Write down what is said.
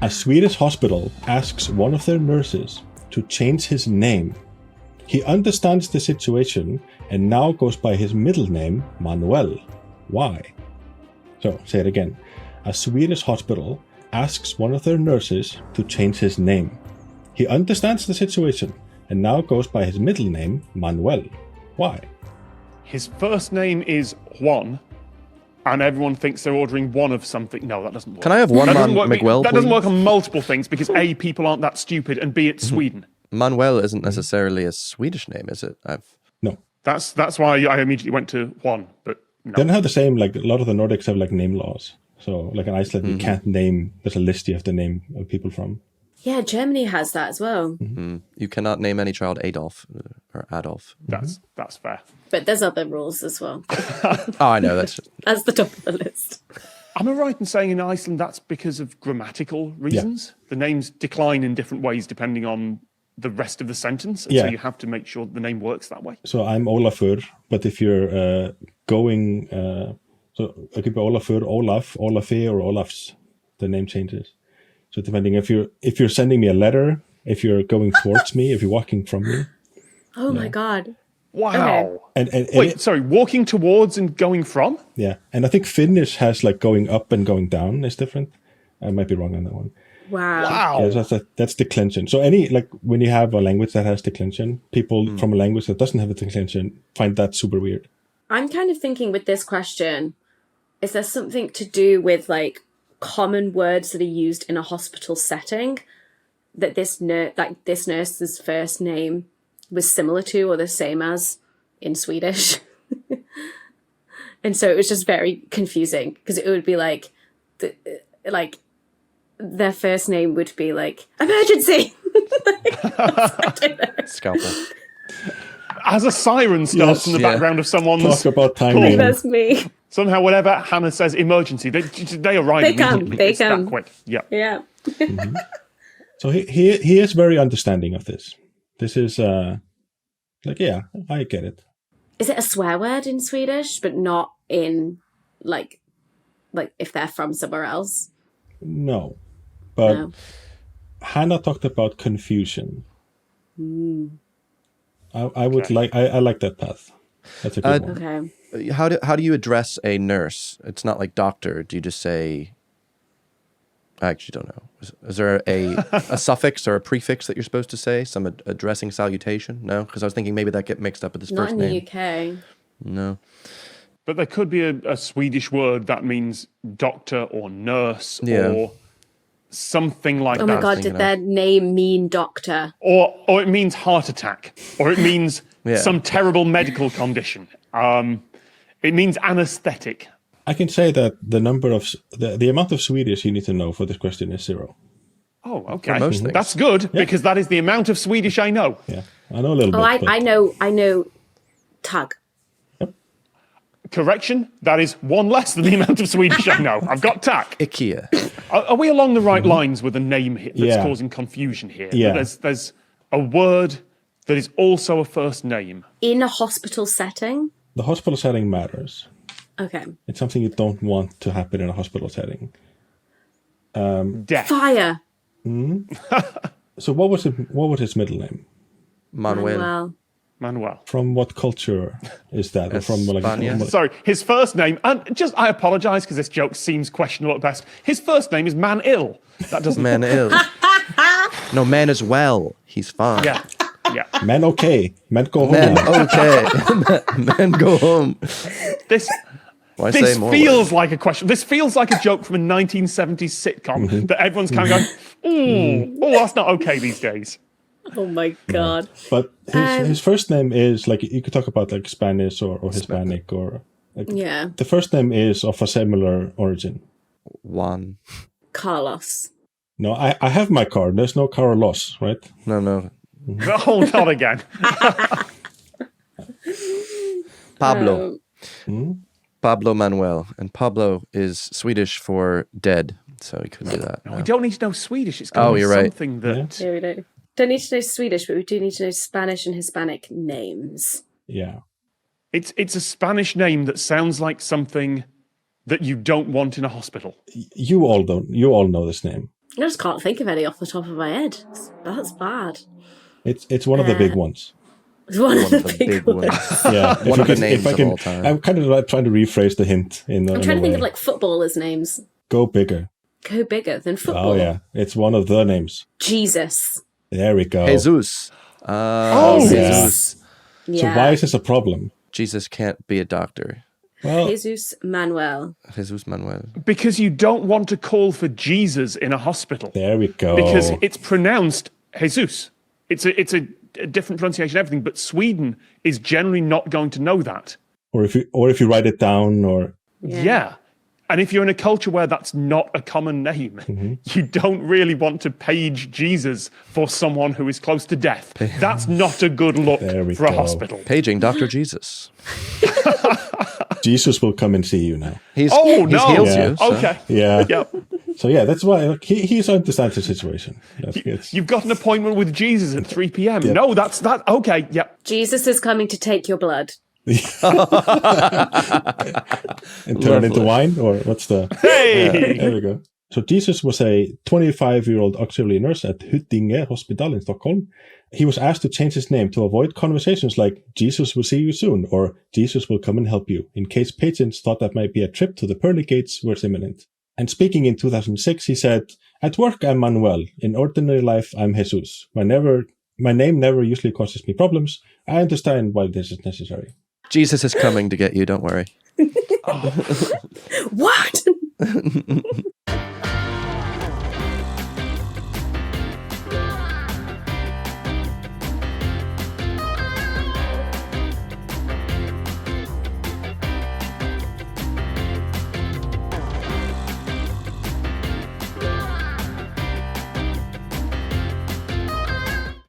A Swedish hospital asks one of their nurses to change his name. He understands the situation and now goes by his middle name, Manuel. Why? So, say it again. A Swedish hospital asks one of their nurses to change his name. He understands the situation and now goes by his middle name, Manuel. Why? His first name is Juan, and everyone thinks they're ordering one of something. No, that doesn't work. Can I have one Miguel, That please? doesn't work on multiple things because A, people aren't that stupid, and B, it's Sweden. Manuel isn't necessarily a Swedish name, is it? No. That's why I immediately went to Juan, but no. They don't have the same, like a lot of the Nordics have like name laws. So like in Iceland, you can't name, there's a list you have to name people from. Yeah, Germany has that as well. You cannot name any child Adolf or Adolf. That's fair. But there's other rules as well. Oh, I know. That's the top of the list. Am I right in saying in Iceland that's because of grammatical reasons? Yeah. The names decline in different ways depending on the rest of the sentence, and so you have to make sure the name works that way. So I'm Ólafur, but if you're going, so it could be Ólafur, Ólaf, Ólafi, or Ólafs, the name changes. So depending if you're sending me a letter, if you're going towards me, if you're walking from me. Oh my God! Wow! Okay. And wait, sorry, walking towards and going from? Yeah, and I think Finnish has like going up and going down is different. I might be wrong on that one. Wow. Yeah, that's declension. So when you have a language that has declension, people from a language that doesn't have a declension find that super weird. I'm kind of thinking with this question, is there something to do with like common words that are used in a hospital setting that this nurse's first name was similar to or the same as in Swedish? And so it was just very confusing because it would be like their first name would be like emergency. I don't know. Scalpel. As a siren starts in the background of someone's talk about timing. That's me. Somehow, whenever Hannah says emergency, they arrive. They come. They it's come. that quick. Yeah. Yeah. So he is very understanding of this. This is I get it. Is it a swear word in Swedish, but not in like if they're from somewhere else? No, but No. Hannah talked about confusion. I would like I like that path. That's a good one. Okay. How do you address a nurse? It's not like doctor. Do you just say? I actually don't know. Is there a suffix or a prefix that you're supposed to say? Some addressing salutation? No, because I was thinking maybe that get mixed up with his first name. Not in the UK. No. But there could be a Swedish word that means doctor or nurse or something like that. Oh my God, did their name mean doctor? Or it means heart attack. Or it means some terrible medical condition. It means anesthetic. I can say that the number of the amount of Swedish you need to know for this question is 0. Oh, okay. For most things. That's good because that is the amount of Swedish I know. Yeah, I know a little bit. I know tug. Correction, that is one less than the amount of Swedish I know. I've got tack. IKEA. Are we along the right lines with a name that's causing confusion here? Yeah. There's a word that is also a first name. In a hospital setting? The hospital setting matters. Okay. It's something you don't want to happen in a hospital setting. Death. Fire. So what was his middle name? Manuel. Manuel. From what culture is that? Or from Sorry, his first name, and I apologise because this joke seems questionable at best. His first name is Man Ill. That doesn't. Man Ill. No, man as well. He's fine. Yeah. Man okay. Man go home. Man okay. Man go home. This feels like a question. This feels like a joke from a 1970s sitcom that everyone's kind of going, oh, that's not okay these days. Oh my God. But his first name is like, you could talk about like Spanish or Hispanic or like, the first name is of a similar origin. Juan. Carlos. No, I have my card. There's no Carlos, right? No. No, not again. Pablo. Pablo Manuel. And Pablo is Swedish for dead. So he could do that. No, we don't need to know Swedish. It's going to be something that... Yeah, we do. Don't need to know Swedish, but we do need to know Spanish and Hispanic names. Yeah. It's a Spanish name that sounds like something that you don't want in a hospital. You all know this name. I just can't think of any off the top of my head. That's bad. It's one of the big ones. It's one of the big ones. Yeah, One of the names of all time. I'm kind of like trying to rephrase the hint. I'm trying to think of like footballers' names. Go bigger. Go bigger than football. Oh yeah, it's one of the names. Jesus. There we go. Jesus. Jesus. So why is this a problem? Jesus can't be a doctor. Well, Jesus Manuel. Jesus Manuel. Because you don't want to call for Jesus in a hospital. there we go. Because it's pronounced Jesus. It's a different pronunciation, everything, but Sweden is generally not going to know that. or if you write it down, or Yeah. And if you're in a culture where that's not a common name, you don't really want to page Jesus for someone who is close to death. That's not a good look for a go. hospital. Paging Dr. Jesus. Jesus will come and see you now. He's No. healed Yeah. you. So. Okay. Yeah. Yep. So yeah, that's why he understands the situation. That's good. You've got an appointment with Jesus at 3 p.m. Yep. No, that's that. Okay. Yep. Jesus is coming to take your blood. And turn into wine, or what's the? Hey. There we go. So Jesus was a 25-year-old auxiliary nurse at Edinger Hospital in Stockholm. He was asked to change his name to avoid conversations like "Jesus will see you soon" or "Jesus will come and help you," in case patients thought that might be a trip to the pearly gates was imminent. And speaking in 2006, he said, "At work, I'm Manuel. In ordinary life, I'm Jesus. My name never usually causes me problems. I understand why this is necessary." Jesus is coming to get you, don't worry. What?